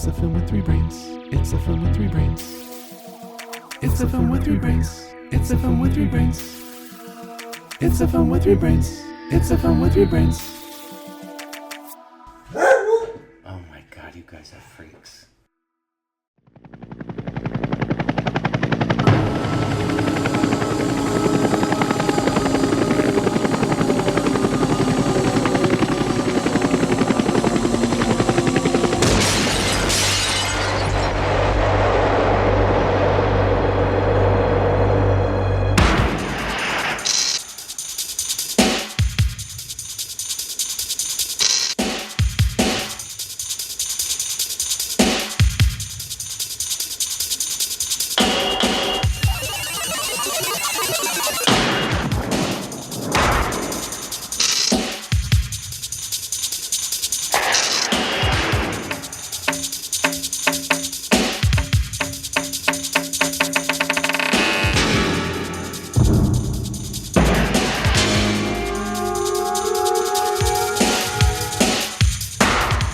It's a film with three brains. It's a film with three brains. It's a film with three brains. It's a film with three brains. It's a film with three brains. It's a film with three brains. Oh my god, you guys are freaks.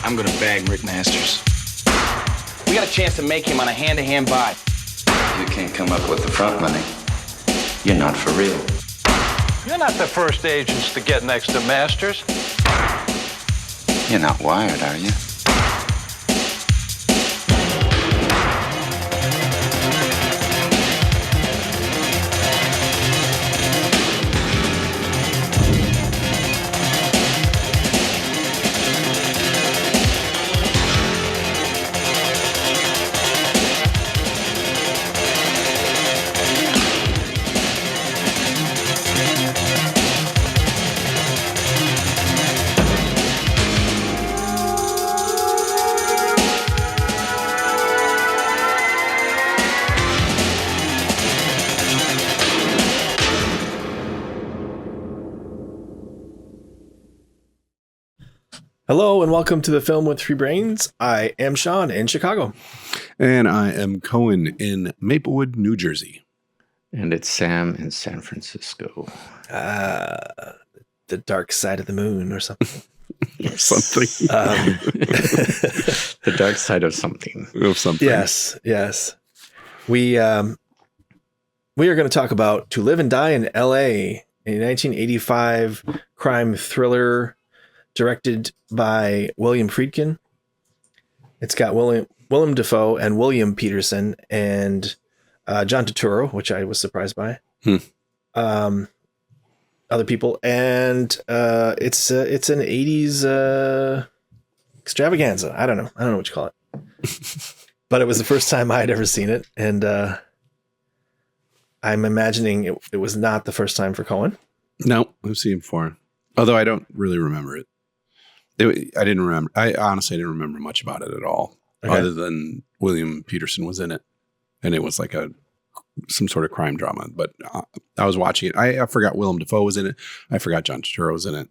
I'm gonna bag Rick Masters. We got a chance to make him on a hand-to-hand buy. You can't come up with the front money. You're not for real. You're not the first agents to get next to Masters. You're not wired, are you? Hello and welcome to the Film with Three Brains. I am Sean in Chicago. And I am Cohen in Maplewood, New Jersey. And it's Sam in San Francisco. The dark side of the moon or something. Something. The dark side of something. Of something. Yes. We are going to talk about To Live and Die in L.A., a 1985 crime thriller directed by William Friedkin. It's got Willem Dafoe and William Peterson and John Turturro, which I was surprised by. Other people, and it's an 80s extravaganza. I don't know what you call it. But it was the first time I'd ever seen it, and I'm imagining it was not the first time for Cohen. No, I've seen it before. Although I don't really remember it. I honestly didn't remember much about it at all, other than William Peterson was in it, and it was like some sort of crime drama. But I was watching it. I forgot Willem Dafoe was in it. I forgot John Turturro was in it.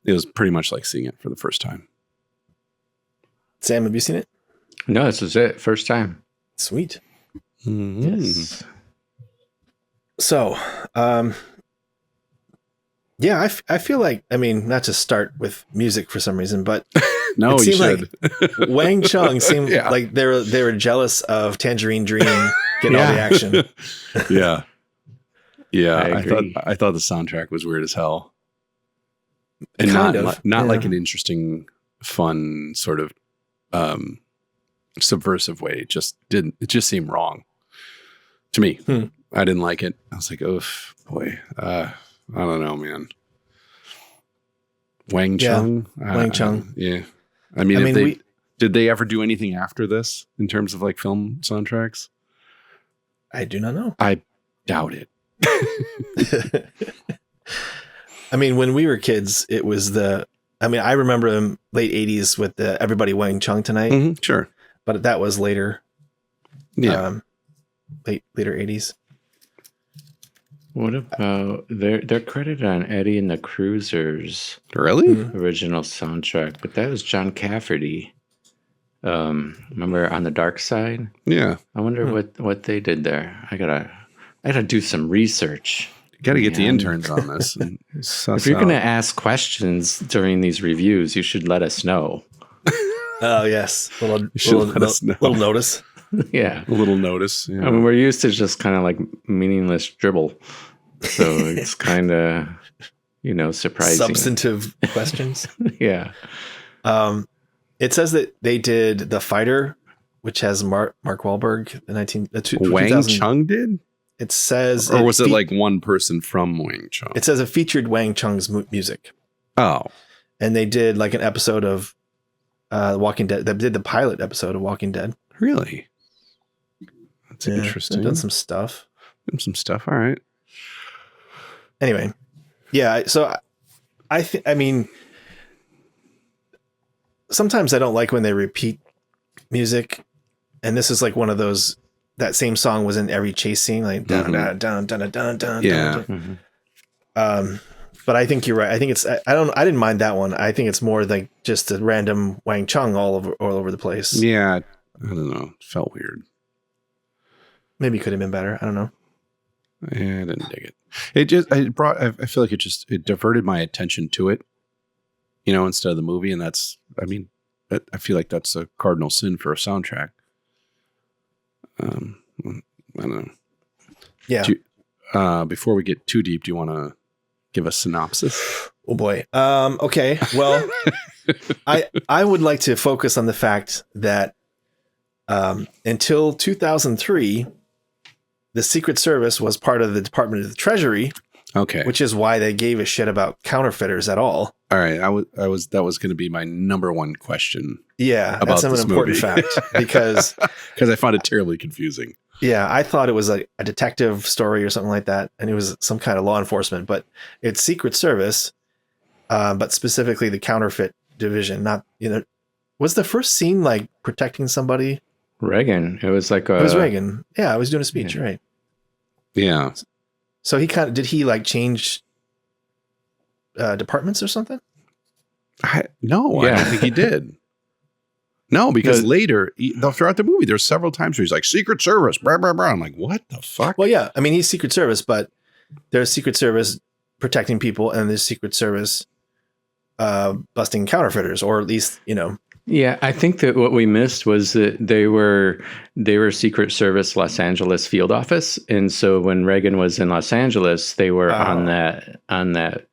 It was pretty much like seeing it for the first time. Sam, have you seen it? No, this is it. First time. Sweet. Mm-hmm. Yes. So, yeah, I feel like, I mean, not to start with music for some reason, but No, it you seemed should. like Wang Chung seemed Yeah. like they were jealous of Tangerine Dream getting all the action. Yeah. I agree. I thought the soundtrack was weird as hell. And Kind not of, like yeah. an interesting, fun sort of subversive way. It just seemed wrong to me. I didn't like it. I was like, oh boy. I don't know, man. Wang Chung? Wang Chung. Yeah. I mean, did they ever do anything after this in terms of like film soundtracks? I do not know. I doubt it. I mean, when we were kids, it was I remember them late 80s with the Everybody Wang Chung Tonight. Mm-hmm, sure. But that was later. Yeah. Later 80s. What about they're credited on Eddie and the Cruisers Really? original soundtrack, but that was John Cafferty. Remember On the Dark Side? Yeah. I wonder what they did there. I gotta do some research. You got to get the interns on this. And If you're gonna ask questions during these reviews, you should let us know. Oh yes, You should let us know. little notice. Yeah. A little notice. Yeah. I mean, we're used to just kind of like meaningless dribble. So it's kind of, surprising. Substantive questions. Yeah. It says that they did The Fighter, which has Mark Wahlberg, Wang 2000. Chung did? It says, Or was it like one person from Wang Chung? It says it featured Wang Chung's music. Oh. And they did like an episode of Walking Dead. They did the pilot episode of Walking Dead. Really? That's Yeah, interesting. they've done some stuff. All right. Anyway, yeah. So I mean, sometimes I don't like when they repeat music, and this is like one of those. That same song was in every chase scene, like dun dun dun dun dun dun. Yeah. Mm-hmm. But I think you're right. I think it's. I didn't mind that one. I think it's more like just a random Wang Chung all over the place. Yeah. I don't know. It felt weird. Maybe it could have been better. I don't know. Yeah, I didn't dig it. I feel like it diverted my attention to it, instead of the movie. And that's, I feel like that's a cardinal sin for a soundtrack. I don't know. Yeah. Before we get too deep, do you want to give a synopsis? Oh boy. Okay. Well, I would like to focus on the fact that until 2003, the Secret Service was part of the Department of the Treasury. Okay. Which is why they gave a shit about counterfeiters at all. All right. That was going to be my number one question. Yeah. About that's an important fact because I found it terribly confusing. Yeah. I thought it was a detective story or something like that. And it was some kind of law enforcement, but it's Secret Service, but specifically the counterfeit division, not, was the first scene like protecting somebody? Reagan. It was like it was Reagan. Yeah. I was doing a speech. Yeah. Right. Yeah. So did he like change departments or something? No, I don't think he did. No, because later, throughout the movie, there's several times where he's like, Secret Service, blah, blah, blah. I'm like, what the fuck? Well, yeah. I mean, he's Secret Service, but there's Secret Service protecting people and there's Secret Service busting counterfeiters, or at least, Yeah, I think that what we missed was that they were Secret Service Los Angeles field office, and so when Reagan was in Los Angeles, they were on that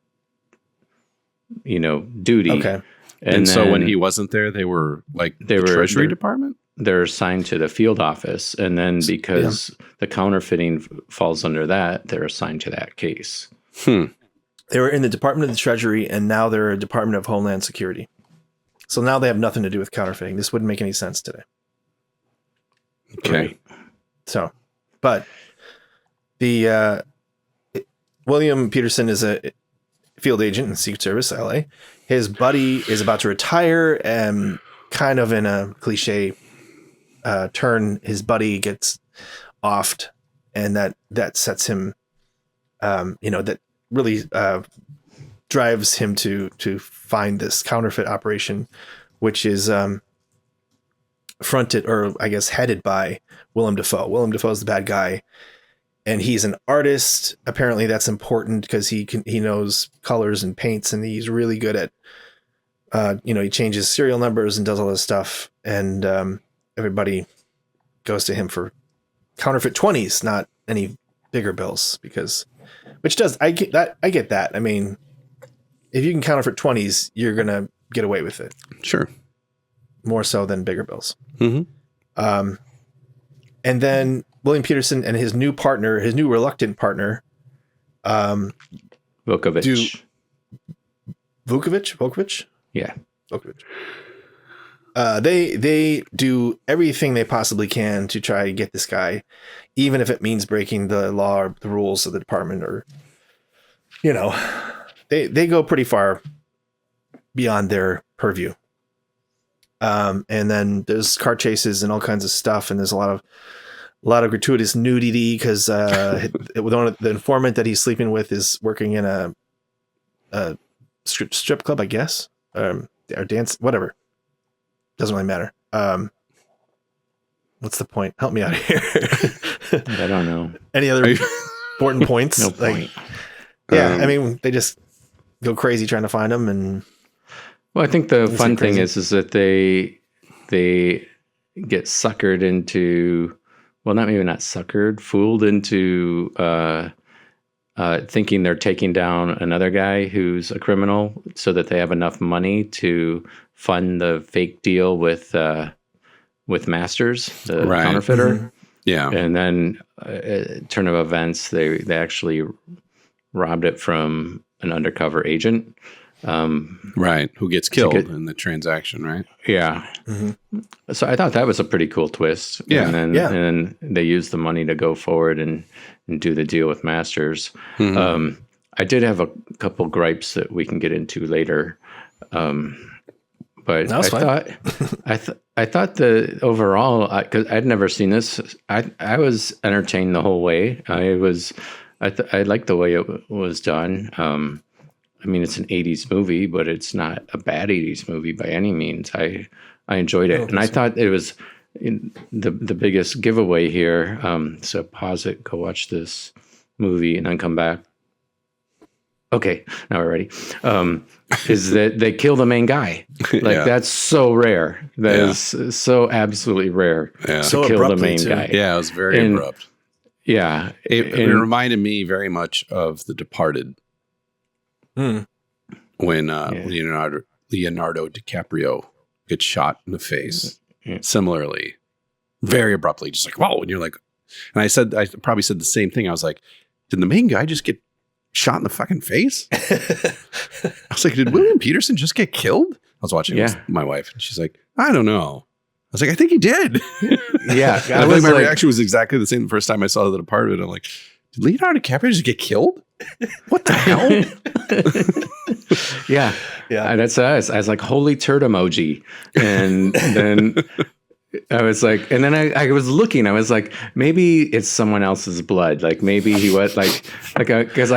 duty. Okay, and so when he wasn't there, they were like the Treasury Department. They're assigned to the field office, and then because the counterfeiting falls under that, they're assigned to that case. They were in the Department of the Treasury, and now they're a Department of Homeland Security. So now they have nothing to do with counterfeiting. This wouldn't make any sense today. Okay. Right. So, but the William Peterson is a field agent in Secret Service, LA. His buddy is about to retire, and kind of in a cliche turn, his buddy gets offed, and that sets him, that really drives him to find this counterfeit operation, which is fronted, or I guess headed by Willem Dafoe. Willem Dafoe is the bad guy, and he's an artist. Apparently that's important because he knows colors and paints, and he's really good at he changes serial numbers and does all this stuff, and everybody goes to him for counterfeit 20s, not any bigger bills, I get that. I mean, if you can counterfeit 20s, you're going to get away with it. Sure. More so than bigger bills. Mm-hmm. And then William Peterson and his new reluctant partner, Vukovich. Vukovich? Yeah. Vukovich. They do everything they possibly can to try to get this guy, even if it means breaking the law or the rules of the department, or, they go pretty far beyond their purview. And then there's car chases and all kinds of stuff. And there's a lot of gratuitous nudity because the informant that he's sleeping with is working in a strip club, I guess, or dance, whatever. Doesn't really matter. What's the point? Help me out here. I don't know. Any other important points? No point. Yeah, I mean, they just go crazy trying to find him. And well, I think the fun thing is that they get suckered into, well, not suckered, fooled into thinking they're taking down another guy who's a criminal so that they have enough money to fund the fake deal with Masters, the counterfeiter. Mm-hmm. Yeah. And then turn of events, they actually robbed it from an undercover agent. Right. Who gets killed in the transaction, right? Yeah. Mm-hmm. So I thought that was a pretty cool twist. Yeah. And then they used the money to go forward and do the deal with Masters. Mm-hmm. I did have a couple gripes that we can get into later. But I thought the overall, because I'd never seen this, I was entertained the whole way. I liked the way it was done. I mean, it's an 80s movie, but it's not a bad 80s movie by any means. I enjoyed it. And I thought it was the biggest giveaway here. So pause it, go watch this movie, and then come back. Okay, now we're ready. Is that they kill the main guy. Like, that's so rare. That is so absolutely rare to so kill the abruptly, main too. guy. Yeah, it was very abrupt. Yeah. It reminded me very much of The Departed. When Leonardo DiCaprio gets shot in the face. Similarly, very abruptly, just like, whoa. And you're like, and I probably said the same thing. I was like, did the main guy just get shot in the fucking face? I was like, did William Peterson just get killed? I was watching with my wife, and she's like, I don't know. I was like, I think he did. Yeah. I think my reaction was exactly the same the first time I saw The Departed. I'm like, did Leonardo DiCaprio just get killed? What the hell? Yeah. That's us. I was like, holy turd emoji. And then I was like, and then I was looking, I was like, maybe it's someone else's blood. Like, maybe he was because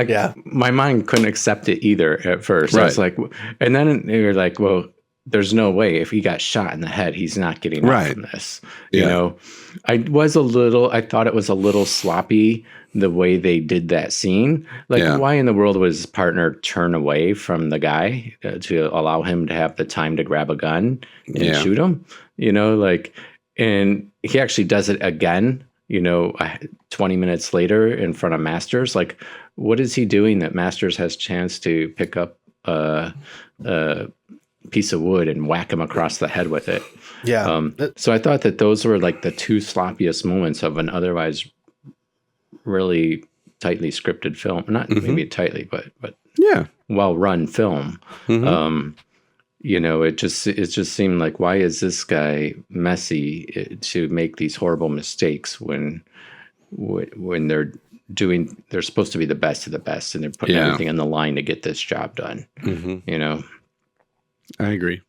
my mind couldn't accept it either at first. Right. I was like, and then they were like, well, there's no way if he got shot in the head, he's not getting out from this. You know, I thought it was a little sloppy the way they did that scene. Like, why in the world would his partner turn away from the guy to allow him to have the time to grab a gun and shoot him? You know, like, and he actually does it again, 20 minutes later in front of Masters. Like, what is he doing that Masters has chance to pick up a piece of wood and whack him across the head with it? Yeah. So I thought that those were like the two sloppiest moments of an otherwise really tightly scripted film. Not maybe tightly, but well run film. It just seemed like, why is this guy messy to make these horrible mistakes when they're supposed to be the best of the best, and they're putting everything on the line to get this job done. I agree.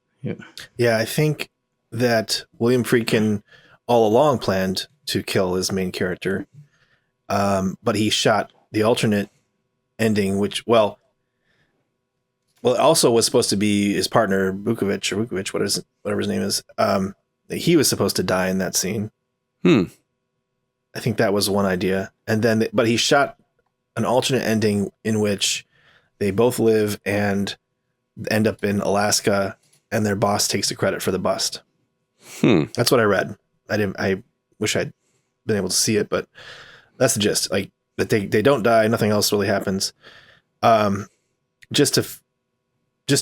Yeah, I think that William Friedkin all along planned to kill his main character, but he shot the alternate ending, which, it also was supposed to be his partner, Vukovic, whatever his name is. He was supposed to die in that scene. I think that was one idea. And then, but he shot an alternate ending in which they both live and end up in Alaska, and their boss takes the credit for the bust. That's what I read. I wish I'd been able to see it, but that's the gist. Like, that they don't die. Nothing else really happens. Just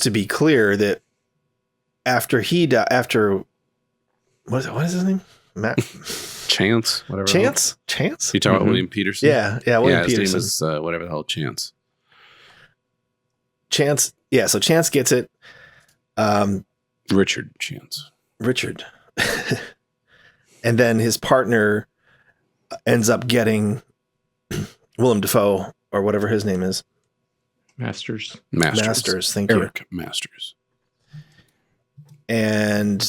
to be clear, that after what is his name? Matt Chance, whatever. Chance. You talking about William Peterson? Yeah. William Peterson. His name is whatever the hell. Chance. Yeah. So Chance gets it. Richard Chance. And then his partner ends up getting Willem Dafoe, or whatever his name is. Masters. Thank you. Eric Masters. And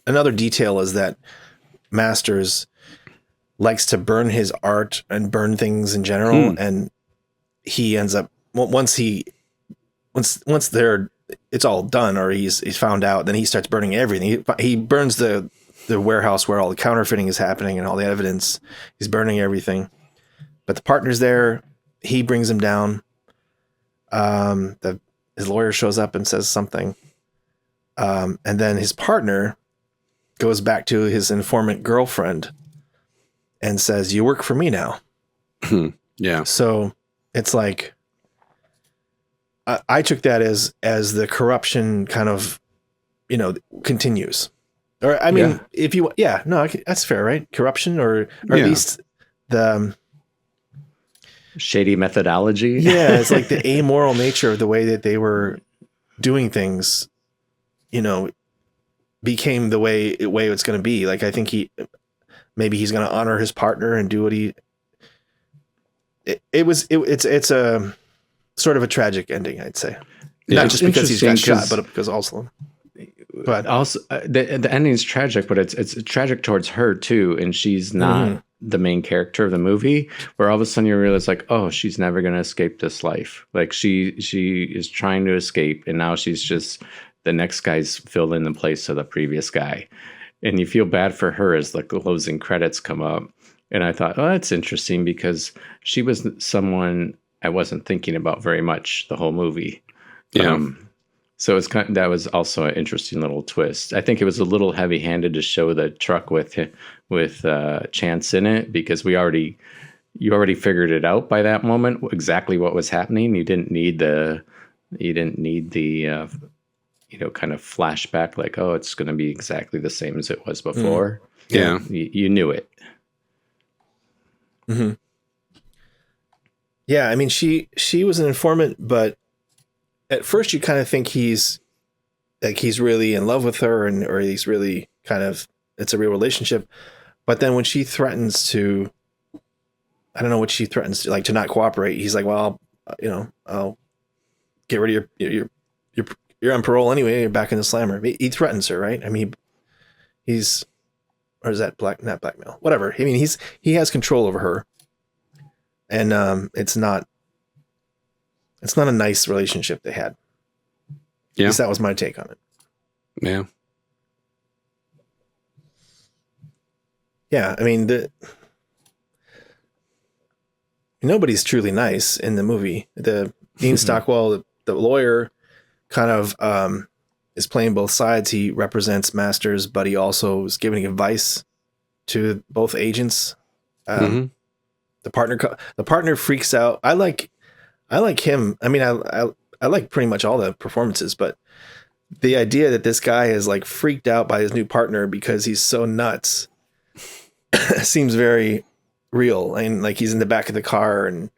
another detail is that Masters likes to burn his art and burn things in general, and he ends up once it's all done, or he's found out, then he starts burning everything. He burns the warehouse where all the counterfeiting is happening and all the evidence. He's burning everything. But the partner's there. He brings him down. His lawyer shows up and says something, And then his partner goes back to his informant girlfriend and says, "You work for me now." Yeah. So it's like, I took that as the corruption kind of, continues. Or, I mean, that's fair, right? Corruption or at least the shady methodology. Yeah. It's like the amoral nature of the way that they were doing things, became the way it's going to be. Like, I think maybe he's going to honor his partner and do what it's a sort of a tragic ending, I'd say. Yeah, not just because he's got shot, but because also. But also the ending's tragic, but it's tragic towards her too, and she's not the main character of the movie. Where all of a sudden you realize, like, oh, she's never gonna escape this life. Like she is trying to escape, and now she's just the next guy's filled in the place of the previous guy, and you feel bad for her as the closing credits come up. And I thought, oh, that's interesting because she was someone I wasn't thinking about very much the whole movie. Yeah. So it's that was also an interesting little twist. I think it was a little heavy-handed to show the truck with Chance in it, because you already figured it out by that moment exactly what was happening. You didn't need the kind of flashback, like, oh, it's going to be exactly the same as it was before. Yeah, you knew it. Mm-hmm. Yeah, I mean, she was an informant, but at first you kind of think he's really in love with her, or he's really kind of, it's a real relationship. But then when she threatens to, I don't know what she threatens to, like, to not cooperate, he's like, well, I'll get rid of you're on parole anyway. You're back in the slammer. He threatens her, right? I mean, he's, or is that not blackmail? Whatever. I mean, he has control over her, and it's not a nice relationship they had. Yeah. At least that was my take on it. Yeah. Yeah. I mean, nobody's truly nice in the movie. The Dean Stockwell, the lawyer, kind of is playing both sides. He represents Masters, but he also is giving advice to both agents. The partner freaks out. I like him. I mean, I like pretty much all the performances, but the idea that this guy is like freaked out by his new partner because he's so nuts seems very real. And like, he's in the back of the car and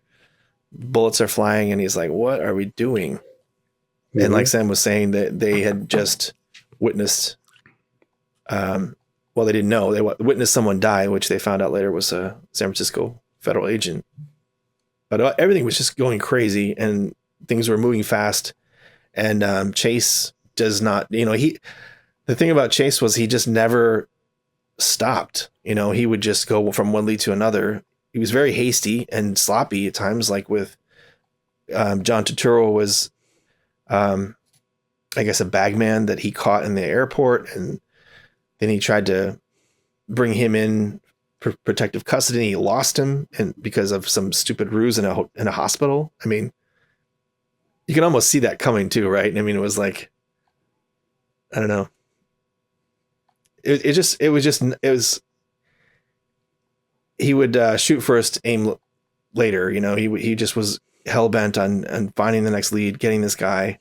bullets are flying and he's like, what are we doing? Mm-hmm. And like Sam was saying, that they had just witnessed, they didn't know, they witnessed someone die, which they found out later was a San Francisco federal agent. But everything was just going crazy and things were moving fast. And Chase does not, the thing about Chase was he just never stopped. He would just go from one lead to another. He was very hasty and sloppy at times, like with John Turturro was, I guess, a bagman that he caught in the airport. And then he tried to bring him in protective custody. He lost him because of some stupid ruse in a hospital. I mean, you can almost see that coming too, right? I mean, it was like, I don't know. He would shoot first, aim later. He just was hell bent on finding the next lead, getting this guy,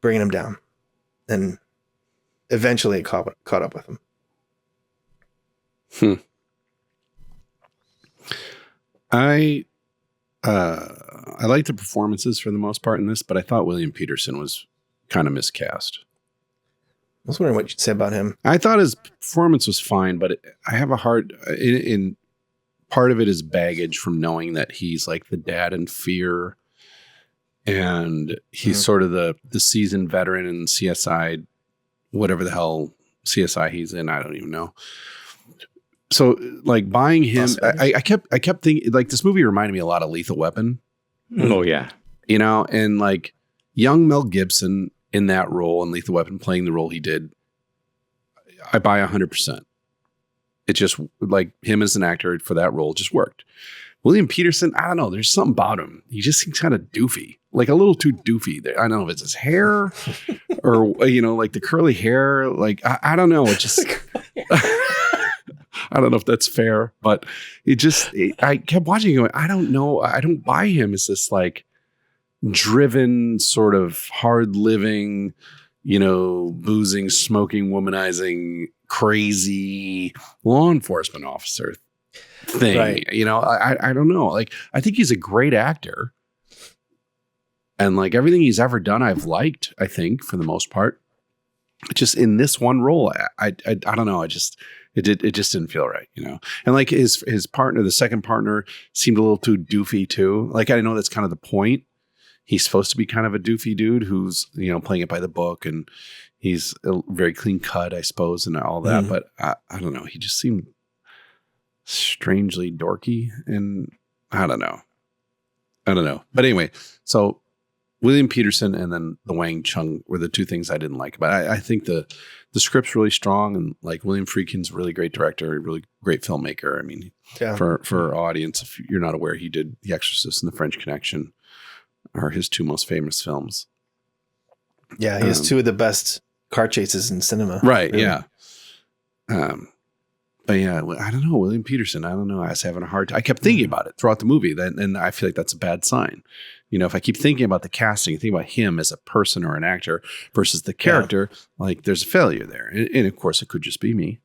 bringing him down, and eventually it caught up with him. I like the performances for the most part in this, but I thought William Peterson was kind of miscast. I was wondering what you'd say about him. I thought his performance was fine, but I have a hard in part of it is baggage from knowing that he's like the dad in Fear, and he's sort of the seasoned veteran in CSI, whatever the hell CSI he's in. I don't even know. So like buying him, I kept thinking like this movie reminded me a lot of Lethal Weapon. Oh yeah. And like young Mel Gibson in that role and Lethal Weapon playing the role he did, I buy 100%. It just like him as an actor for that role just worked. William Peterson, I don't know. There's something about him. He just seems kind of doofy, like a little too doofy. I don't know if it's his hair or like the curly hair. Like I don't know. It just I don't know if that's fair, but I kept watching it going, I don't know. I don't buy him as this like driven, sort of hard living, boozing, smoking, womanizing, crazy law enforcement officer thing. Right. I don't know. Like, I think he's a great actor. And like everything he's ever done, I've liked, I think, for the most part. Just in this one role, I don't know. It just didn't feel right, And like his partner, the second partner, seemed a little too doofy too. Like, I know that's kind of the point. He's supposed to be kind of a doofy dude who's, playing it by the book, and he's very clean cut, I suppose, and all that. But I don't know. He just seemed strangely dorky, and I don't know. But anyway, so William Peterson and then the Wang Chung were the two things I didn't like. But I think the script's really strong, and like William Friedkin's a really great director, a really great filmmaker. I mean, for our audience, if you're not aware, he did The Exorcist and The French Connection, are his two most famous films. Yeah, he has two of the best car chases in cinema. Right, really. Yeah. But yeah, I don't know, William Peterson, I don't know. I was having a hard time. I kept thinking about it throughout the movie, and I feel like that's a bad sign. If I keep thinking about the casting, think about him as a person or an actor versus the character, like there's a failure there. And of course, it could just be me.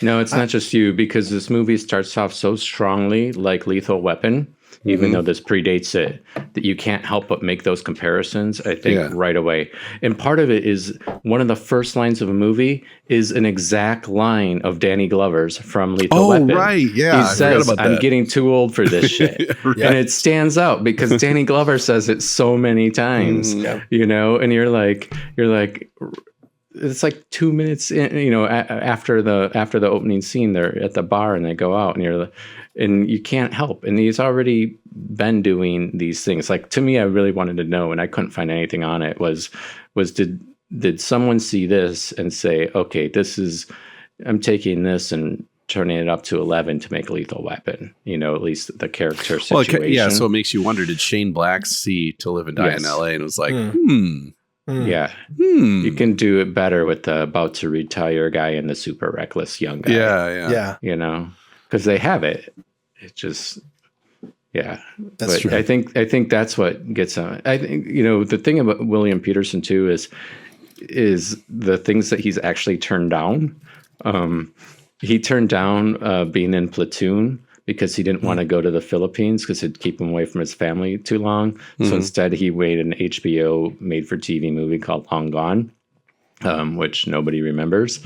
No, it's not just you, because this movie starts off so strongly like Lethal Weapon, even though this predates it, that you can't help but make those comparisons, I think, right away. And part of it is one of the first lines of a movie is an exact line of Danny Glover's from Lethal Weapon. Oh, right. Yeah. He says, I'm getting too old for this shit. And it stands out because Danny Glover says it so many times, and you're like, it's like 2 minutes in, after the opening scene, they're at the bar and they go out, and you can't help. And he's already been doing these things. Like, to me, I really wanted to know, and I couldn't find anything on it, was did someone see this and say, okay, I'm taking this and turning it up to 11 to make Lethal Weapon, at least the character situation. So it makes you wonder, did Shane Black see To Live and Die in LA and was like, Yeah. You can do it better with the about to retire guy and the super reckless young guy. Yeah. Because they have it. It just, that's true. I think that's what gets them. I think, the thing about William Peterson too is the things that he's actually turned down. He turned down being in Platoon because he didn't want to go to the Philippines because it'd keep him away from his family too long. So instead he made an HBO made-for-TV movie called Long Gone, which nobody remembers.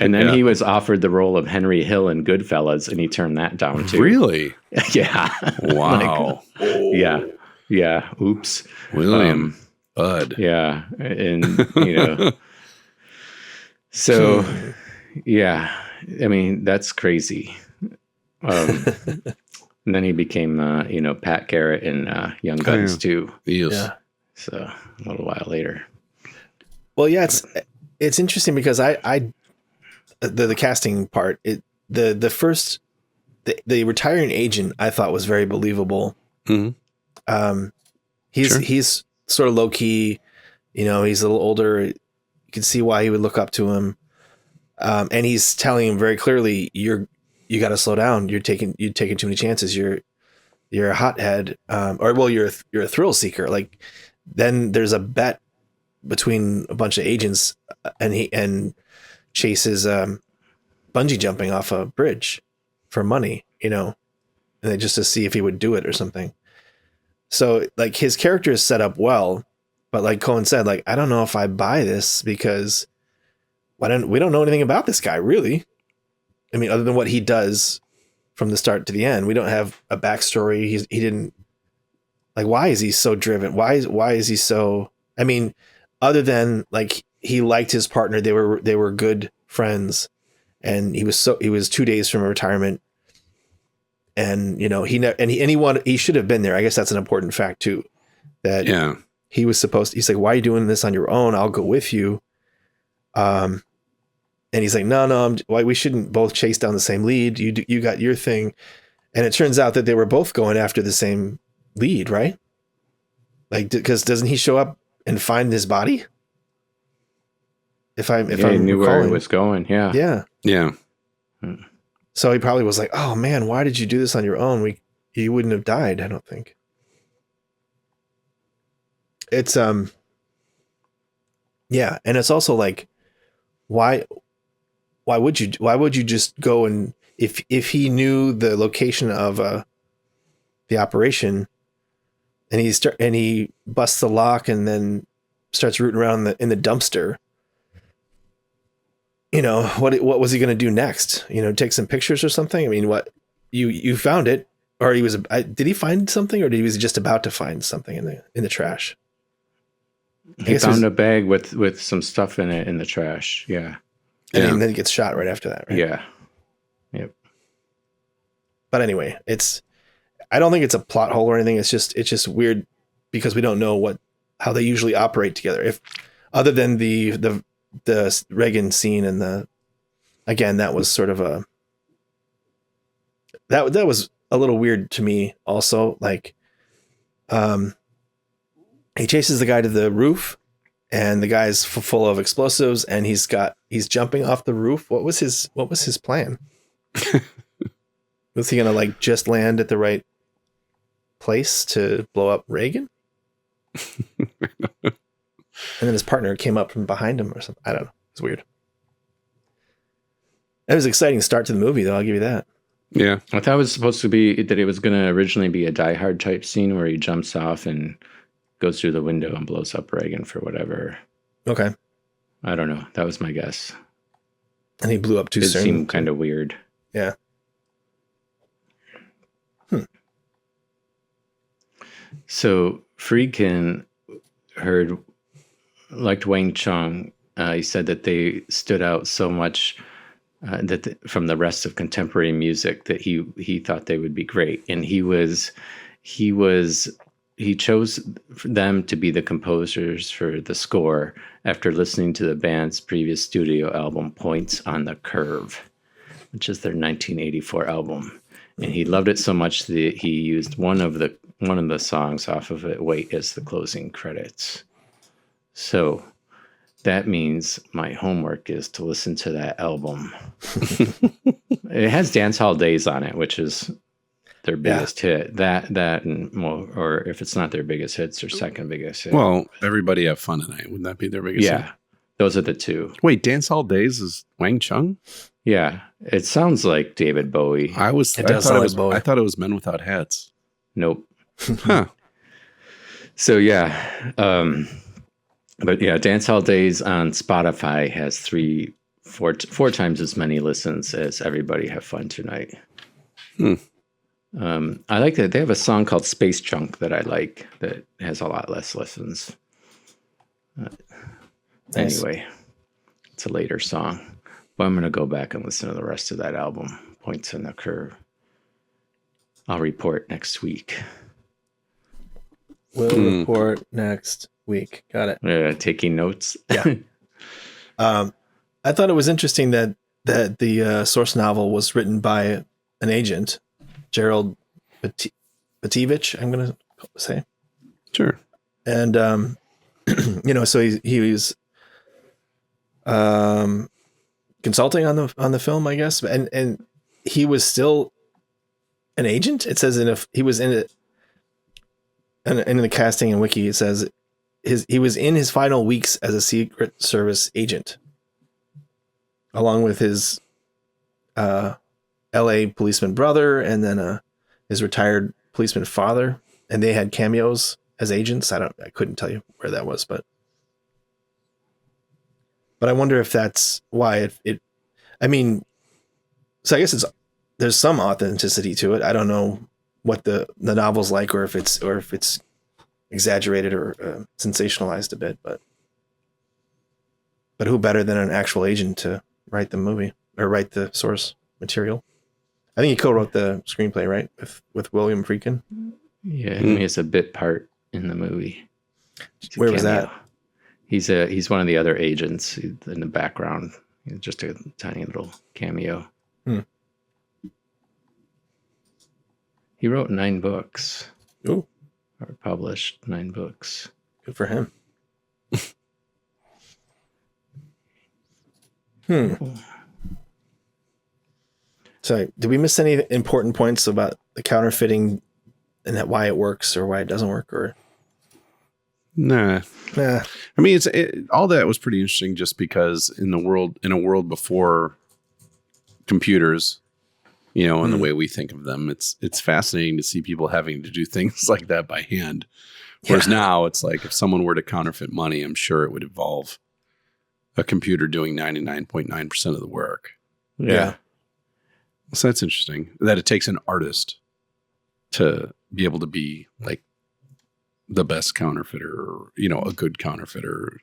And then he was offered the role of Henry Hill in Goodfellas, and he turned that down too. Really? Yeah. Wow. Yeah. Oops. William. Bud. Yeah. And, so, yeah. I mean, that's crazy. And then he became, Pat Garrett in Young Guns too. Yes. Yeah. So a little while later. Well, yeah, it's interesting because the casting part, the retiring agent I thought was very believable. Mm-hmm. He's sort of low key, he's a little older. You can see why he would look up to him. And he's telling him very clearly, you got to slow down. You're taking too many chances. You're a hothead, you're a thrill seeker. Like, then there's a bet between a bunch of agents, and Chase's bungee jumping off a bridge for money, and they just to see if he would do it or something. So like his character is set up well, but like Cohen said, like, I don't know if I buy this because we don't know anything about this guy really. I mean, other than what he does from the start to the end, we don't have a backstory. He didn't, like, why is he so driven? Why is he so, I mean, other than like, he liked his partner. They were good friends, and he was 2 days from retirement, and he should have been there. I guess that's an important fact too, that he was supposed to, he's like, why are you doing this on your own? I'll go with you. And he's like, no, we shouldn't both chase down the same lead. You got your thing. And it turns out that they were both going after the same lead, right? Like, because doesn't he show up and find his body? If I'm he knew where he was going. Yeah. Yeah. Yeah. So he probably was like, "Oh man, why did you do this on your own? You wouldn't have died, I don't think." It's yeah, and it's also like, why would you just go and if he knew the location of the operation, and he busts the lock and then starts rooting around in the dumpster. You know, what was he going to do next? You know, take some pictures or something? I mean, what you found it, or did he find something, or was he just about to find something in the trash? He found a bag with some stuff in it in the trash. Yeah. And then he gets shot right after that, right? Yeah. Yep. But anyway, I don't think it's a plot hole or anything. It's just weird because we don't know how they usually operate together. If other than the Reagan scene and again, that was sort of that was a little weird to me also. Like, he chases the guy to the roof, and the guy's full of explosives, and he's jumping off the roof. What was his plan? Was he gonna like just land at the right place to blow up Reagan? And then his partner came up from behind him or something. I don't know. It's weird. It was an exciting start to the movie, though. I'll give you that. Yeah. I thought it was supposed to be that it was going to originally be a Die Hard type scene where he jumps off and goes through the window and blows up Reagan for whatever. Okay. I don't know. That was my guess. And he blew up too soon. It seemed kind of weird. Yeah. So Friedkin liked Wang Chung. He said that they stood out so much from the rest of contemporary music that he thought they would be great, and he chose them to be the composers for the score after listening to the band's previous studio album, Points on the Curve, which is their 1984 album. And he loved it so much that he used one of the songs off of it, Wait, as the closing credits. So that means my homework is to listen to that album. It has Dance Hall Days on it, which is their biggest hit. That and more, or if it's not their biggest hit, it's their second biggest hit. Well, Everybody Have Fun Tonight. Wouldn't that be their biggest hit? Yeah. Those are the two. Wait, Dance Hall Days is Wang Chung? Yeah. It sounds like David Bowie. I thought it was Men Without Hats. Nope. Huh. So yeah. But yeah, Dance Hall Days on Spotify has four times as many listens as Everybody Have Fun Tonight. I like that they have a song called Space Junk that I like that has a lot less listens. Nice. Anyway, it's a later song, but I'm going to go back and listen to the rest of that album, Points on the Curve. I'll report next week. We'll report next week. Got it. Taking notes. Yeah. I thought it was interesting that the source novel was written by an agent, Gerald Bativich, I'm going to say. Sure. And, so he was consulting on the film, I guess. And he was still an agent. It says he was in it. And in the casting and wiki, it says he was in his final weeks as a Secret Service agent, along with his LA policeman brother and then his retired policeman father, and they had cameos as agents. I couldn't tell you where that was, but I wonder if that's why I mean, so I guess there's some authenticity to it. I don't know what the novel's like, or if it's exaggerated or sensationalized a bit, but who better than an actual agent to write the movie or write the source material? I think he co-wrote the screenplay, right, with William Friedkin. Yeah, he has a bit part in the movie. Where was that? He's one of the other agents in the background. Just a tiny little cameo. He wrote 9 books. Ooh. Or published 9 books. Good for him. So, did we miss any important points about the counterfeiting and that why it works or why it doesn't work? Or Nah. I mean, all that was pretty interesting, just because in a world before computers, you know, and the way we think of them, it's fascinating to see people having to do things like that by hand. Whereas now it's like, if someone were to counterfeit money, I'm sure it would involve a computer doing 99.9% of the work. Yeah. So that's interesting that it takes an artist to be able to be like the best counterfeiter, or, you know, a good counterfeiter.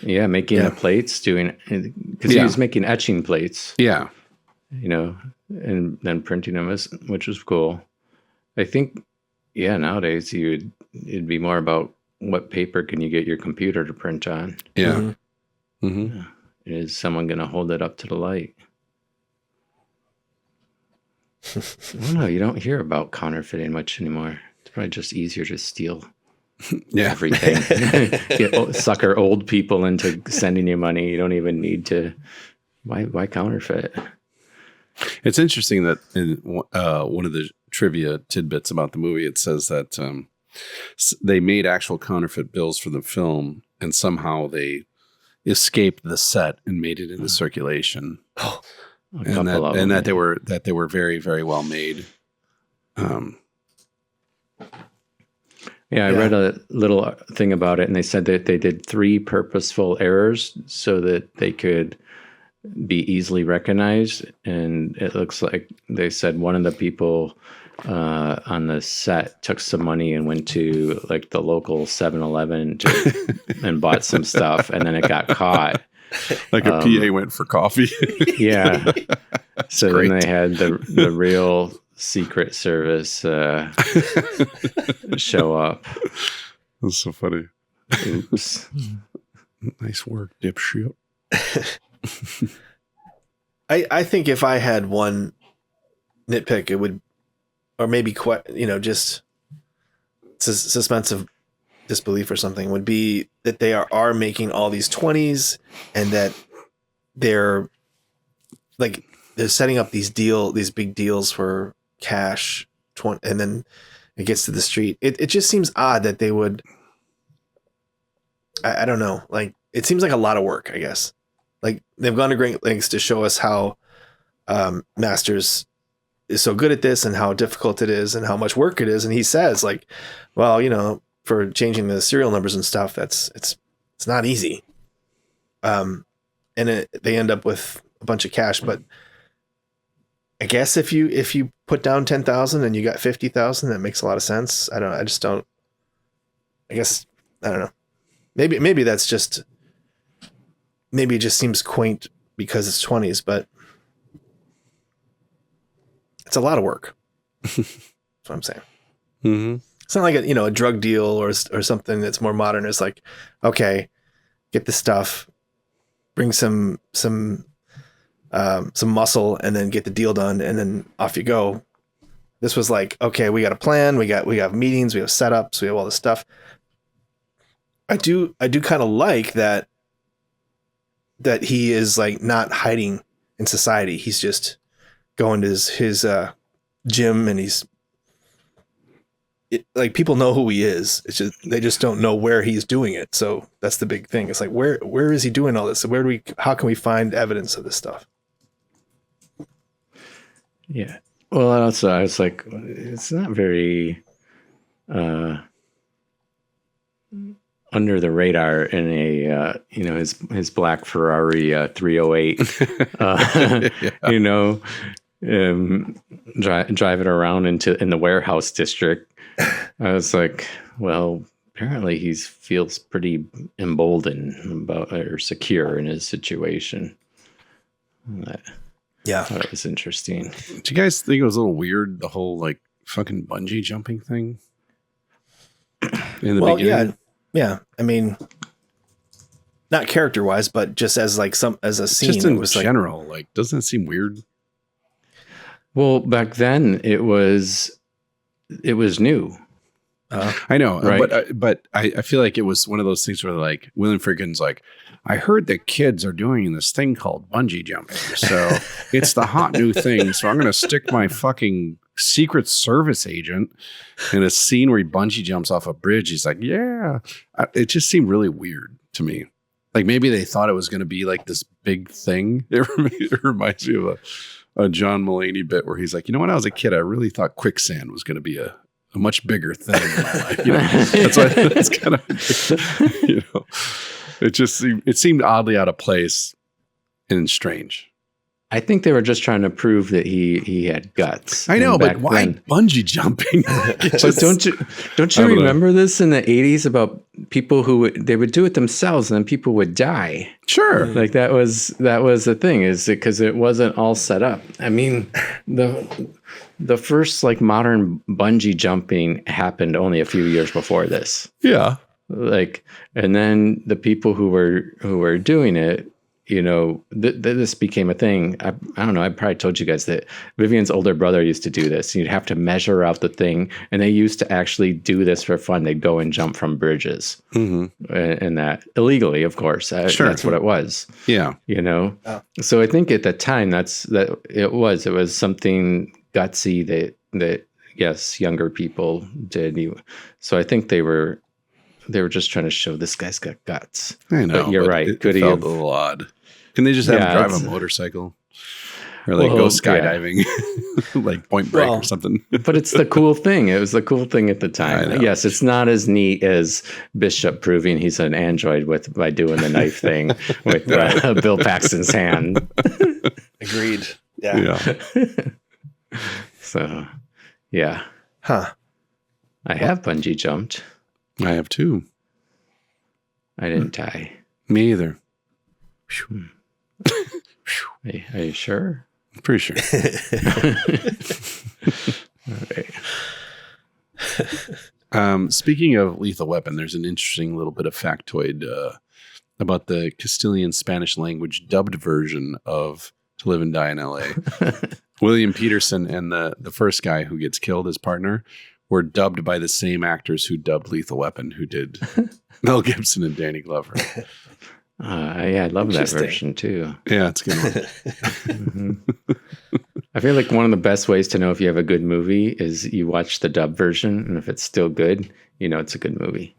Yeah, making the plates, doing, because he was making etching plates. Yeah, you know, and then printing them, which was cool. I think, nowadays it'd be more about what paper can you get your computer to print on. Yeah. Is someone going to hold it up to the light? I don't know. You don't hear about counterfeiting much anymore. It's probably just easier to steal everything. Sucker old people into sending you money. You don't even need to. Why counterfeit? It's interesting that in one of the trivia tidbits about the movie, it says that they made actual counterfeit bills for the film, and somehow they escaped the set and made it into circulation. And that they were very, very well made. I read a little thing about it, and they said that they did 3 purposeful errors so that they could be easily recognized. And it looks like they said one of the people on the set took some money and went to like the local 7-Eleven and bought some stuff, and then it got caught. Like a PA went for coffee. Yeah. So then they had the real Secret Service show up. That's so funny. Oops. Nice work, dipshit. I think if I had one nitpick, it would, or maybe just suspense of disbelief or something, would be that they are making all these 20s, and that they're setting up these big deals for cash, and then it gets to the street. It just seems odd that they would. I don't know. Like, it seems like a lot of work, I guess. Like, they've gone to great lengths to show us how Masters is so good at this, and how difficult it is, and how much work it is. And he says, like, well, you know, for changing the serial numbers and stuff, it's not easy. And they end up with a bunch of cash, but I guess if you put down 10,000 and you got 50,000, that makes a lot of sense. I don't know. Maybe that's just, maybe it just seems quaint because it's 20s, but it's a lot of work. That's what I'm saying. Mm-hmm. It's not like a drug deal or something that's more modern. It's like, okay, get the stuff, bring some muscle, and then get the deal done, and then off you go. This was like, okay, we got a plan, we have meetings, we have setups, we have all this stuff. I do kind of like that he is like not hiding in society. He's just going to his gym, and like, people know who he is. It's just, they just don't know where he's doing it. So that's the big thing. It's like, where is he doing all this? How can we find evidence of this stuff? Yeah. Well, also, I was like, it's not very under the radar in a his black Ferrari 308. Driving around in the warehouse district. I was like, well, apparently he feels pretty emboldened or secure in his situation. Yeah, I thought it was interesting. Do you guys think it was a little weird, the whole like fucking bungee jumping thing in the beginning? Yeah. I mean, not character wise, but just as a scene. Just in general, like, doesn't it seem weird? Well, back then it was new. I know, Right. but I feel like it was one of those things where like William Friedkin's like, I heard that kids are doing this thing called bungee jumping, so it's the hot new thing. So I'm going to stick my fucking Secret Service agent in a scene where he bungee jumps off a bridge. He's like, yeah, it just seemed really weird to me. Like maybe they thought it was going to be like this big thing. It reminds me of a John Mulaney bit where he's like, you know, when I was a kid, I really thought quicksand was going to be a much bigger thing in my life. You know, that's kind of, you know, it seemed oddly out of place and strange. I think they were just trying to prove that he had guts. I know, And but back why then- bungee jumping? But don't you remember this in the 80s about people who they would do it themselves and then people would die? Sure. Like that was the thing, is because it wasn't all set up. I mean, the first like modern bungee jumping happened only a few years before this. Yeah. Like, and then the people who were doing it, you know, this became a thing. I don't know. I probably told you guys that Vivian's older brother used to do this. You'd have to measure out the thing, and they used to actually do this for fun. They'd go and jump from bridges, and that illegally, of course. Sure. That's what it was. Yeah. You know. So I think at the time it was something gutsy that yes, younger people did. So I think they were just trying to show this guy's got guts. I know. But you're right. It Could he felt have? a little odd. Can they just have him drive a motorcycle? Or like go skydiving, like Point Break or something. But it's the cool thing. It was the cool thing at the time. Yes, it's not as neat as Bishop proving he's an android by doing the knife thing with Bill Paxton's hand. Agreed. Yeah. So, yeah. Huh. I have bungee jumped. I have too. I didn't die. Me either. Are you sure? I'm pretty sure. Okay. Speaking of Lethal Weapon, there's an interesting little bit of factoid about the Castilian Spanish language dubbed version of To Live and Die in L.A. William Peterson and the first guy who gets killed, his partner, were dubbed by the same actors who dubbed Lethal Weapon, who did Mel Gibson and Danny Glover. Yeah, I love that version too. Yeah, it's a good one. I feel like one of the best ways to know if you have a good movie is you watch the dub version, and if it's still good, you know it's a good movie.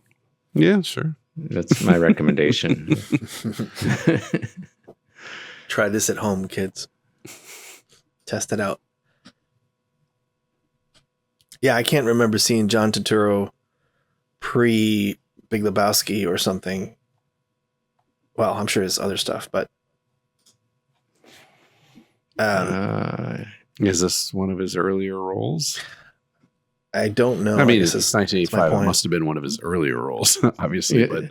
Yeah, sure. That's my recommendation. Try this at home, kids. Test it out. Yeah, I can't remember seeing John Turturro pre Big Lebowski or something. Well, I'm sure it's other stuff, but is this one of his earlier roles? I don't know. I mean, it's it's 1985. It must have been one of his earlier roles, obviously. Yeah. But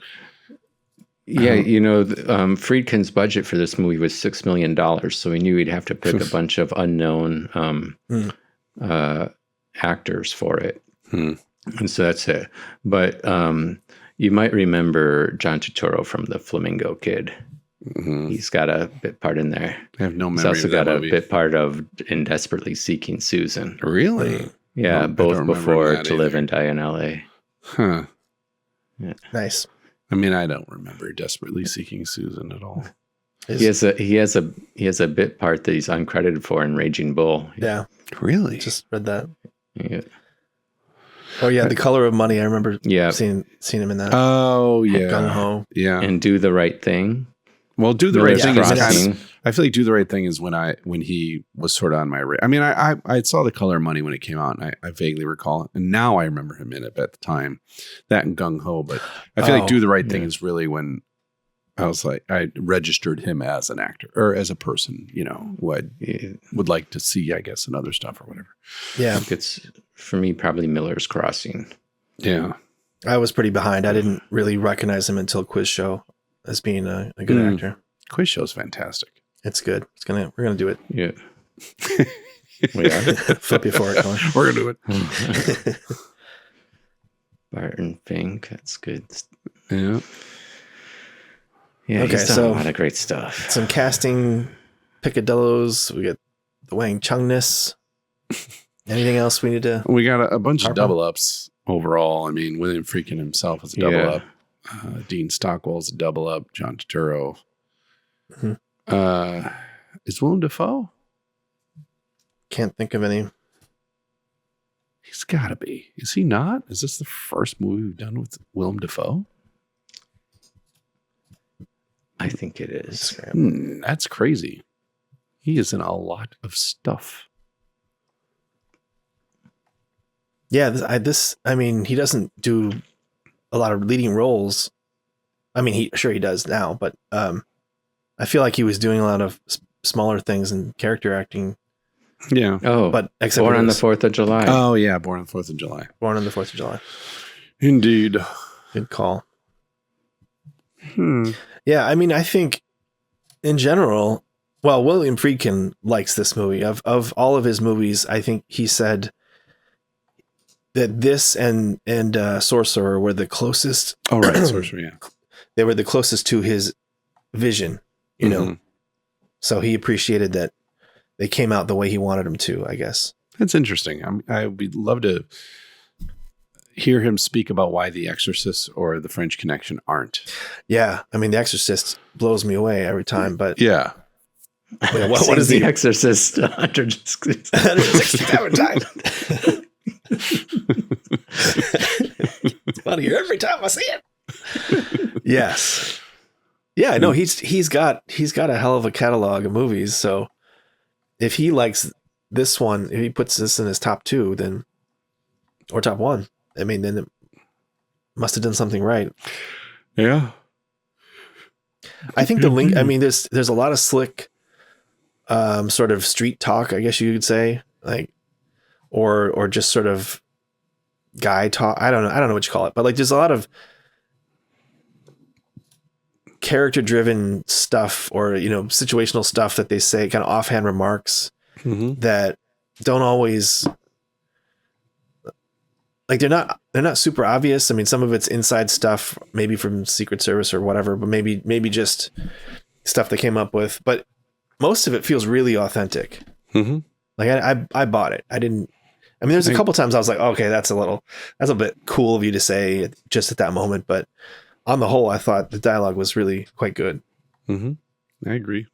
Yeah, you know, Friedkin's budget for this movie was $6 million, so he knew he'd have to pick a bunch of unknown actors for it. And so that's it. But you might remember John Turturro from The Flamingo Kid. He's got a bit part in there. I have no memory. He's also of that got movie. a bit part of In Desperately Seeking Susan. Really? Yeah, I don't both remember before that To Live either. and Die in L.A. Huh. Yeah. Nice. I mean, I don't remember Desperately Seeking Susan at all. He has a bit part that he's uncredited for in Raging Bull. Yeah. Really? Just read that. Yeah. Oh yeah, The Color of Money. I remember Yeah. seeing him in that. Oh, yeah. Gung Ho. Yeah. And Do the Right Thing. Well, Do the Right Miller's Thing is Crossing. kind of, I feel like Do the Right Thing is when he was sort of on my radar. I mean, I saw The Color of Money when it came out, and I vaguely recall it. And now I remember him in it, but at the time, that and Gung Ho. But I feel like Do the Right Thing is really when I was like, I registered him as an actor or as a person, you know, who I would like to see, I guess, in other stuff or whatever. Yeah. It's, for me, probably Miller's Crossing. Yeah. I was pretty behind. I didn't really recognize him until Quiz Show as being a good actor. Quiz Show's fantastic. It's good. We're gonna do it. Yeah. We are. Flip you for it, Colin. We're going to do it. Barton Fink. That's good. Yeah. Yeah, Okay, he's done so- a lot of great stuff. Some casting picadillos. We get the Wang Chung-ness. Anything else we need to? We got a bunch of Harpo? double ups. overall. I mean, William Friedkin himself is a double up. Dean Stockwell is a double up. John Turturro. Mm-hmm. Is Willem Dafoe? Can't think of any. He's got to be. Is he not? Is this the first movie we've done with Willem Dafoe? I think it is. That's crazy. He is in a lot of stuff. Yeah, I mean, he doesn't do a lot of leading roles. I mean, he does now, but I feel like he was doing a lot of smaller things and character acting. Yeah. Oh, but except Born on the 4th of July. Oh, yeah, Born on the 4th of July. Born on the 4th of July. Indeed. Good call. Yeah, I mean, I think in general, well, William Friedkin likes this movie. Of all of his movies, I think he said that this and Sorcerer were the closest. Oh, right, Sorcerer, yeah. They were the closest to his vision, you know. So he appreciated that they came out the way he wanted them to, I guess. That's interesting. I would love to hear him speak about why The Exorcist or The French Connection aren't. Yeah. I mean, The Exorcist blows me away every time, but yeah. What is The Exorcist 167 times? It's funny every time I see it. Yes. Yeah, I know he's got a hell of a catalog of movies, so if he likes this one, if he puts this in his top 2, then or top 1, I mean, then it must have done something right. Yeah. I think the link, I mean, there's a lot of slick sort of street talk, I guess you could say, like or just sort of guy talk. I don't know what you call it, but like there's a lot of character driven stuff or, you know, situational stuff that they say, kind of offhand remarks that don't always, like, they're not super obvious. I mean, some of it's inside stuff, maybe from Secret Service or whatever, but maybe just stuff they came up with, but most of it feels really authentic. Like I bought it. I mean, there's a couple times I was like, okay, that's a bit cool of you to say just at that moment, but on the whole, I thought the dialogue was really quite good. I agree.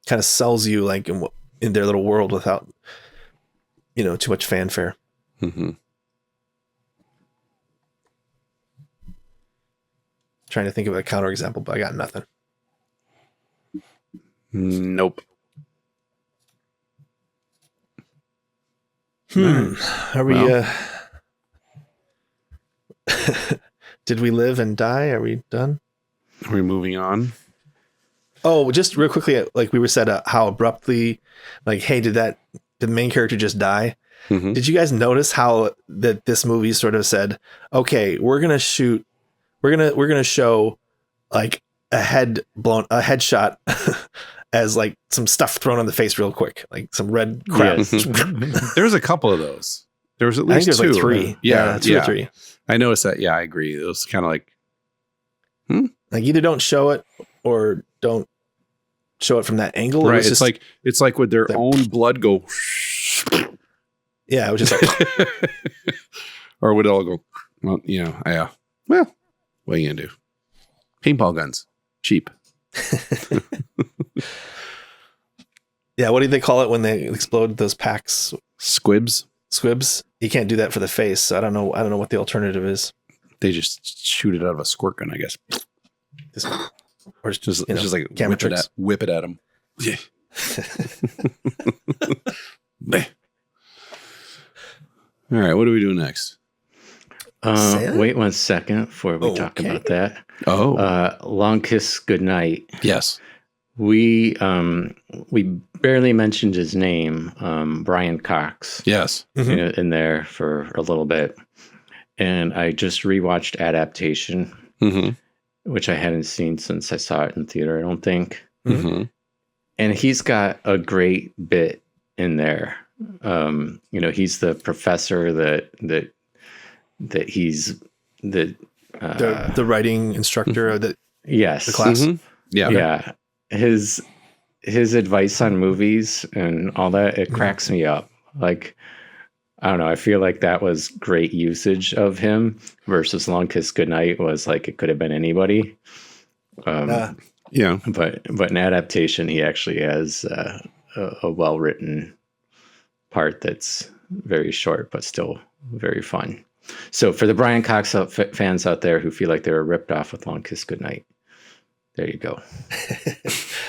Kind of sells you like in their little world without, you know, too much fanfare. Trying to think of a counterexample, but I got nothing. Nope. Are we? Did we live and die? Are we done? Are we moving on? Oh, just real quickly, like we were said, how abruptly, like, hey, did the main character just die? Did you guys notice how that this movie sort of said, okay, we're gonna show like a headshot as like some stuff thrown on the face real quick, like some red crap. Yes. There's a couple of those. There was at least there's two. like 3. Right? Yeah, 2 or 3. I noticed that. Yeah, I agree. It was kind of like, like either don't show it or don't show it from that angle. Right. It's like would their own blood go? Yeah, it was just like, or would it all go? Well, you know, yeah. Well, what are you gonna do? Paintball guns, cheap. Yeah, what do they call it when they explode those packs? Squibs. You can't do that for the face, so I don't know what the alternative is. They just shoot it out of a squirt gun, I guess. Or it's just like camera whip it at them. Yeah. All right, what do we do next? Wait 1 second before we talk about that. Long Kiss Goodnight. Yes. We barely mentioned his name, Brian Cox. Yes. In there for a little bit. And I just rewatched Adaptation, which I hadn't seen since I saw it in theater, I don't think. And he's got a great bit in there. You know, he's the professor that he's the writing instructor of the class. Yeah. His advice on movies and all that, it cracks me up. Like, I don't know. I feel like that was great usage of him versus Long Kiss Goodnight was like it could have been anybody. Yeah. But in adaptation, he actually has a well-written part that's very short, but still very fun. So for the Brian Cox fans out there who feel like they were ripped off with Long Kiss Goodnight, there you go.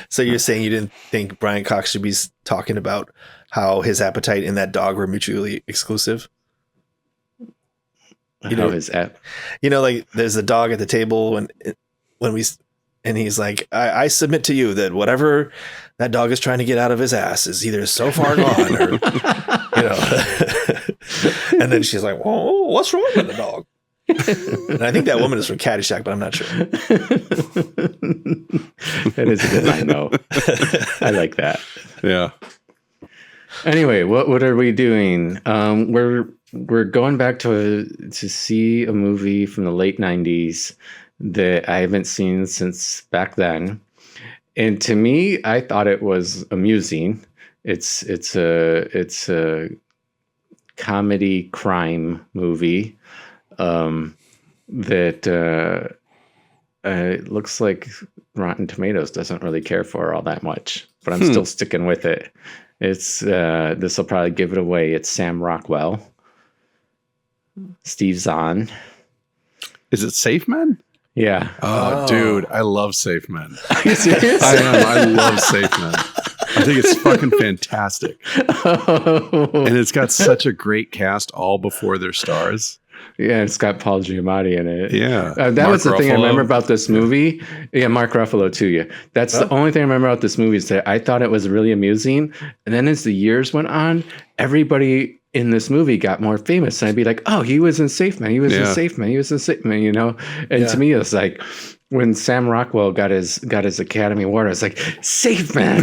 So you're saying you didn't think Brian Cox should be talking about how his appetite and that dog were mutually exclusive? Like there's a dog at the table and he's like, I submit to you that whatever that dog is trying to get out of his ass is either so far gone or, and then she's like, whoa, what's wrong with the dog? And I think that woman is from Caddyshack, but I'm not sure. That is a good line, though. I like that. Yeah. Anyway, what are we doing? We're going back to see a movie from the late 90s that I haven't seen since back then. And to me, I thought it was amusing. It's a comedy crime movie that it looks like Rotten Tomatoes doesn't really care for all that much, but I'm still sticking with it. It's this will probably give it away. It's Sam Rockwell, Steve Zahn. Is it Safe Men? Yeah. Oh, dude, I love Safe Men. Are you serious? I am. I love Safe Men. I think it's fucking fantastic. And it's got such a great cast all before their stars. Yeah, it's got Paul Giamatti in it. Yeah. That Mark was the thing I Ruffalo. remember about this movie. Yeah, Mark Ruffalo too, yeah. That's the only thing I remember about this movie is that I thought it was really amusing. And then as the years went on, everybody in this movie got more famous. And I'd be like, oh, he was in Safe Man. He was in Safe Man. He was in Safe Man, you know? And to me, it was like, when Sam Rockwell got his Academy Award, I was like, Safe Man.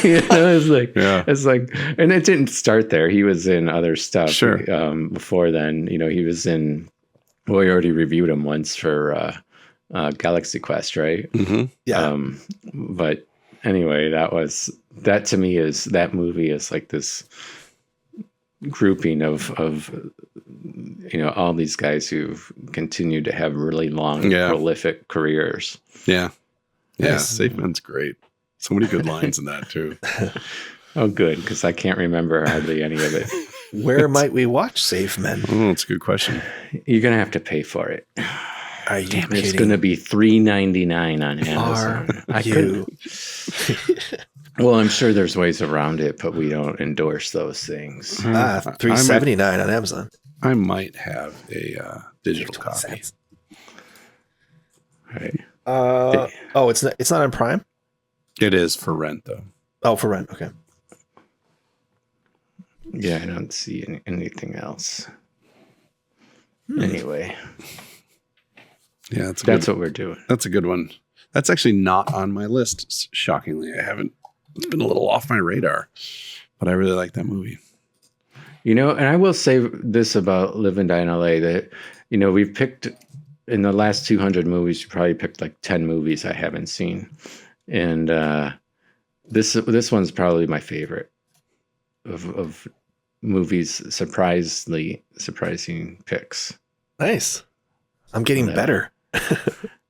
It's like, and it didn't start there. He was in other stuff. Sure. Before then, he was in. Well, we already reviewed him once for Galaxy Quest, right? Mm-hmm. Yeah. But anyway, that to me is that movie is like this grouping of all these guys who've continued to have really long, prolific careers. Yeah. Safe Men's great. So many good lines in that too. Oh, good, because I can't remember hardly any of it. Where might we watch Safe Men? Oh, that's a good question. You're gonna have to pay for it. Are you kidding? It's gonna be $3.99 on Amazon. Are you? Well, I'm sure there's ways around it, but we don't endorse those things. $3.79 on Amazon. I might have a digital copy. Cents. Right. It's not on Prime? It is for rent though. Oh, for rent. Okay. Yeah, I don't see anything else. Anyway. Yeah, that's what we're doing. That's a good one. That's actually not on my list. Shockingly, it's been a little off my radar, but I really like that movie. And I will say this about Live and Die in LA that, we've picked in the last 200 movies, we probably picked like 10 movies I haven't seen. And this one's probably my favorite of movies, surprising picks. Nice. I'm getting better.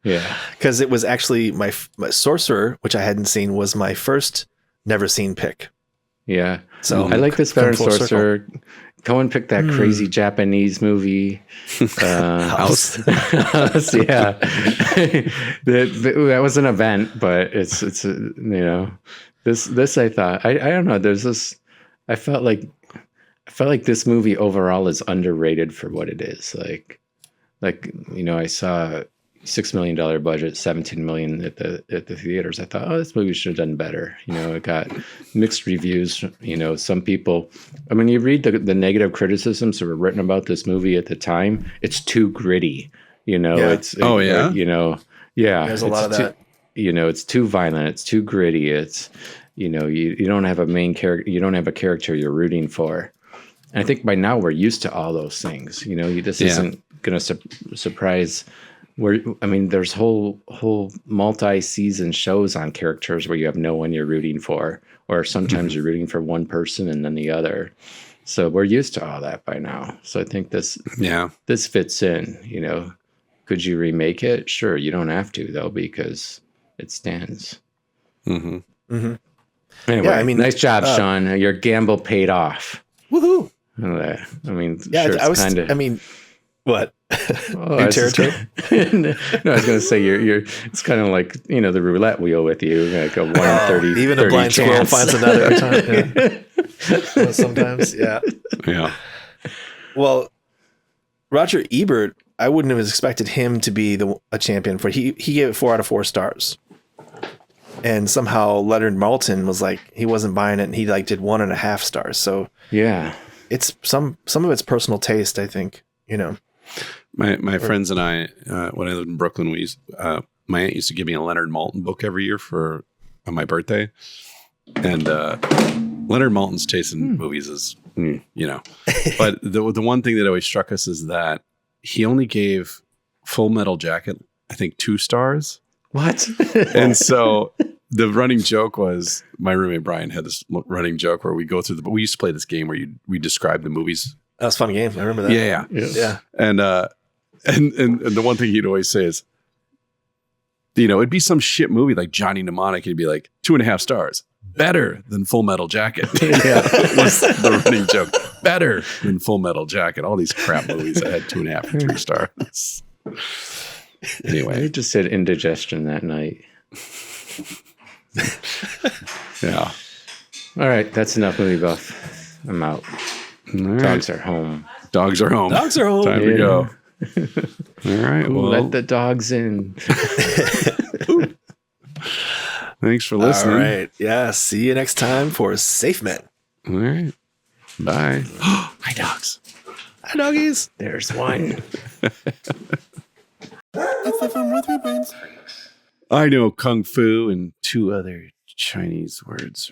Yeah. Because it was actually my Sorcerer, which I hadn't seen, was my first never seen pick. Yeah. So I like this better than Sorcerer. Cohen picked that crazy Japanese movie. House. House, yeah. that was an event, but it's this I thought, I don't know. There's this, I felt like this movie overall is underrated for what it is. I saw $6 million budget, $17 million at the theaters. I thought, this movie should have done better. It got mixed reviews. Some people, you read the negative criticisms that were written about this movie at the time. It's too gritty. There's a lot of that. It's too violent. It's too gritty. It's, you don't have a main character. You don't have a character you're rooting for. And I think by now we're used to all those things. This isn't going to surprise. There's whole multi-season shows on characters where you have no one you're rooting for, or sometimes you're rooting for one person and then the other. So we're used to all that by now. So I think this fits in, you know. Could you remake it? Sure. You don't have to though, because it stands. Mm-hmm. Anyway, yeah, I mean, nice job, Sean. Your gamble paid off. Woohoo! I mean, yeah, sure, it's kind of. I mean, what? Oh, New territory? No, I was going to say you're. It's kind of like, you know, the roulette wheel with you, like a 1 in 30. Even 30 a blind squirrel chance. finds another time. Yeah. Sometimes, yeah. Yeah. Well, Roger Ebert, I wouldn't have expected him to be a champion for. He gave it 4 out of 4 stars. And somehow Leonard Maltin was like, he wasn't buying it, and he like did 1.5 stars. So yeah, it's some of it's personal taste, I think. You know, my friends and I, when I lived in Brooklyn, my aunt used to give me a Leonard Maltin book every year on my birthday, and Leonard Maltin's taste in movies is, you know, but the one thing that always struck us is that he only gave Full Metal Jacket, I think, 2 stars. What? And so the running joke was, my roommate Brian had this running joke where we go through we used to play this game where we describe the movies. That was a fun game. I remember that. Yeah. And the one thing he'd always say is, you know, it'd be some shit movie like Johnny Mnemonic. He'd be like 2.5 stars, better than Full Metal Jacket. Yeah, was the running joke. Better than Full Metal Jacket. All these crap movies that had 2.5 and 3 stars. Anyway, I just had indigestion that night. Yeah. All right, that's enough movie buff. I'm out. Right. Dogs are home. Dogs are home. Dogs are home. Time to go. All right. Ooh, Well, let the dogs in. thanks for listening. All right. Yeah. See you next time for Safe Men. All right. Bye. Hi, dogs. Hi, doggies. There's one. It's the Fun with 3 Brains. I know Kung Fu and 2 other Chinese words.